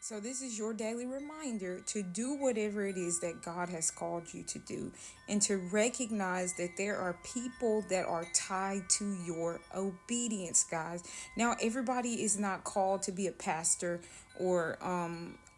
So, this is your daily reminder to do whatever it is that God has called you to do, and to recognize that there are people that are tied to your obedience, guys. Now, everybody is not called to be a pastor or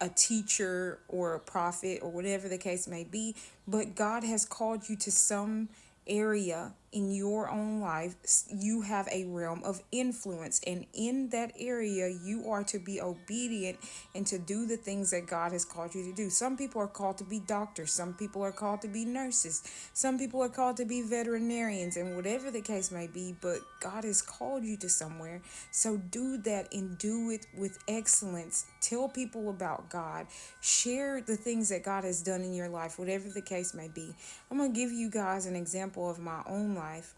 a teacher or a prophet or whatever the case may be, but God has called you to some area in your own life. You have a realm of influence, and in that area you are to be obedient and to do the things that God has called you to do. Some people are called to be doctors, some people are called to be nurses, some people are called to be veterinarians, and whatever the case may be, but God has called you to somewhere. So do that and do it with excellence. Tell people about God. Share the things that God has done in your life, whatever the case may be. I'm going to give you guys an example of my own life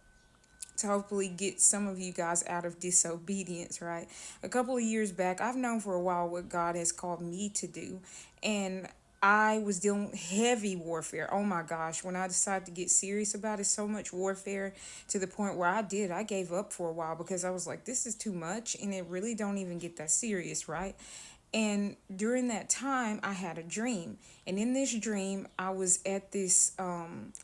to hopefully get some of you guys out of disobedience, right? A couple of years back, I've known for a while what God has called me to do, and I was dealing heavy warfare. Oh my gosh, when I decided to get serious about it, so much warfare to the point where I gave up for a while because I was like, this is too much, and it really don't even get that serious, right? And during that time, I had a dream. And in this dream, I was at this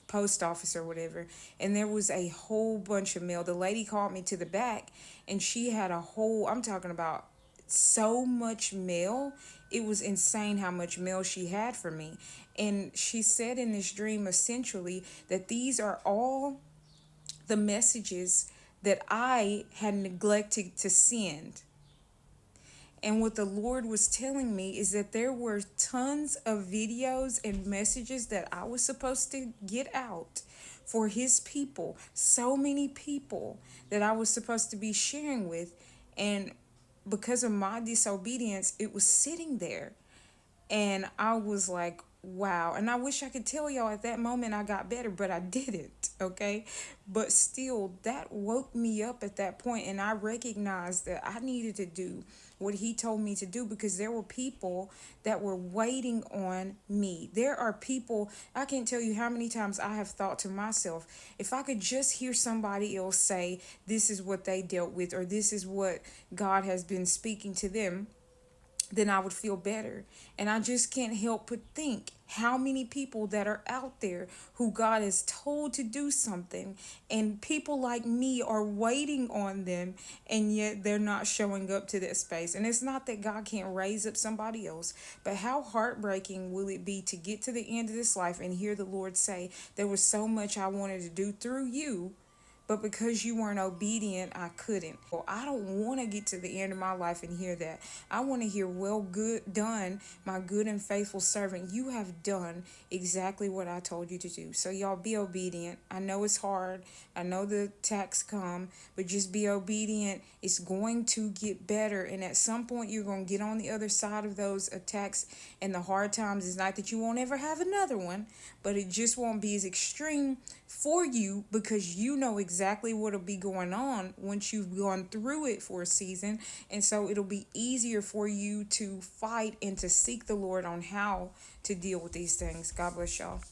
post office or whatever. And there was a whole bunch of mail. The lady called me to the back, and she had a whole, I'm talking about so much mail. It was insane how much mail she had for me. And she said in this dream, essentially, that these are all the messages that I had neglected to send. And what the Lord was telling me is that there were tons of videos and messages that I was supposed to get out for His people. So many people that I was supposed to be sharing with. And because of my disobedience, it was sitting there. And I was like, wow. And I wish I could tell y'all at that moment I got better, but I didn't. Okay. But still, that woke me up at that point, and I recognized that I needed to do what He told me to do, because there were people that were waiting on me. There are people, I can't tell you how many times I have thought to myself, if I could just hear somebody else say, this is what they dealt with, or this is what God has been speaking to them, then I would feel better. And I just can't help but think how many people that are out there who God has told to do something, and people like me are waiting on them, and yet they're not showing up to that space. And it's not that God can't raise up somebody else, but how heartbreaking will it be to get to the end of this life and hear the Lord say, there was so much I wanted to do through you, but because you weren't obedient, I couldn't. Well, I don't want to get to the end of my life and hear that. I want to hear, well, good done, my good and faithful servant. You have done exactly what I told you to do. So y'all be obedient. I know it's hard. I know the attacks come, but just be obedient. It's going to get better. And at some point, you're going to get on the other side of those attacks and the hard times. It's not that you won't ever have another one, but it just won't be as extreme for you, because you know exactly what'll be going on once you've gone through it for a season. And so it'll be easier for you to fight and to seek the Lord on how to deal with these things. God bless y'all.